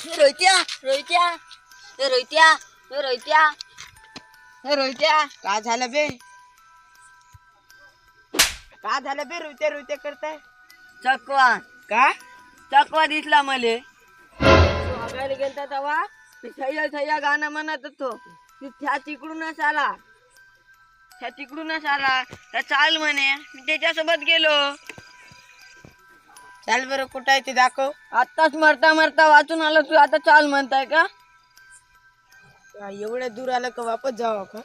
रोहित्या रोहित्या हे रोहित्या हे रोहित्या हे रोहित्या का झालं बे? का झालं बे? रुते रुते करताय चकवा का? चकवा दिसला मले बघायला गेलता तेव्हा थैया थैया गाणं म्हणत होतो त्या तिकडूनच आला तर चाल म्हणे मी त्याच्यासोबत गेलो. चाल बरं, कुठं आहे ते दाखव. आत्ताच मरता मरता वाचून आलो तू आता चाल म्हणताय का? एवढ्या दूर आलं का वापस जावं का?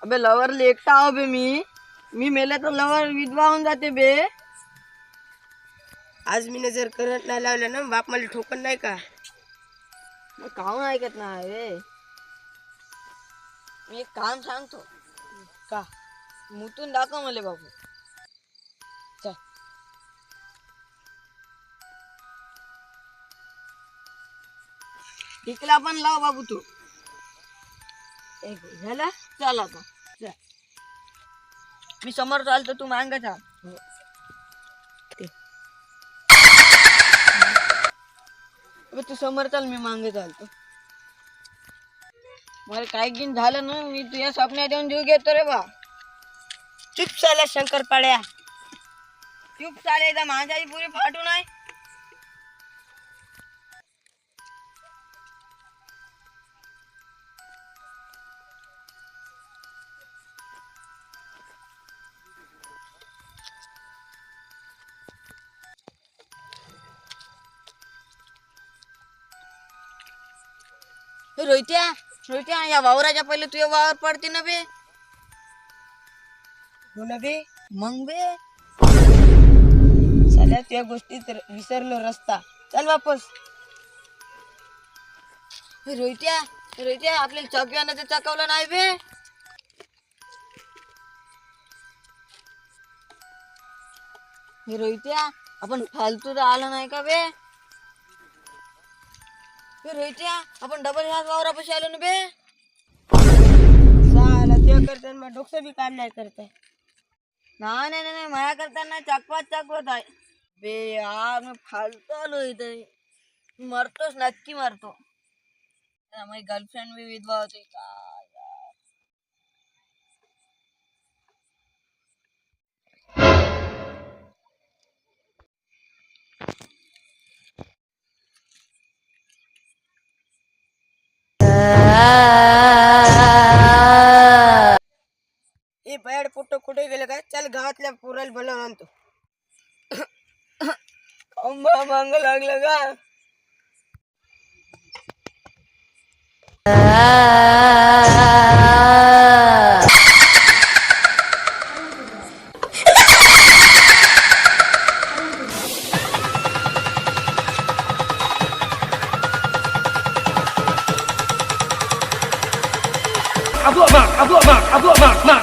अबे लवर एकटा आहो बे मी मेले तर लवर विधवा होऊन जाते बे. आज मी जर करंट नाही लावलं ना बाप मला ठोकन नाही का? मग काहून ऐकत नाही रे? मी एक काम सांगतो का? मुतून दाखव मले बाबू. चल. टिकला पण लाव बाबू तू. एक झाला चल आता चल. मी समोर चालतो तू मांग चाल. अबे तू समोर चाल मी मांगे चालतो. मला काय गिन झालं ना मी तुझ्या स्वप्नात येऊन जीव घेतो रे बा. चुप चाल्या शंकरपाड्या. चुप चालायचा माझ्याही पुरी फाटू नाही. रोहित्या रोहित्या या वावराच्या पहिले तुझ्या वावर पडते ना बे. हो ना बे. मग बे साल्या त्या गोष्टीत विसरलो रस्ता. चल वापस. रोहित्या रोहित्या आपल्याला चकव्यानं ते चकवलं नाही बे. रोहित्या आपण फालतू तर आलं नाही का बे? रोहित्या आपण डबल ह्याच वावरापाशी आलो ना बे. साला ते करताना मग डोकं बी काम नाही करताय. नाही नाही नाही माया करताना चकवत आहे बे. यार मी फालतू आलो इथे. मरतोच नक्की मरतो. माझी गर्लफ्रेंड बी विधवा होती का यार. ए बॅड पोट्ट कुठे गेलं काय? चल गावातल्या पोराला बोलावून आणतो. अंबा मांग लागलं का? Abdul Mak, Abdul Mak, Abdul Mak, Mak.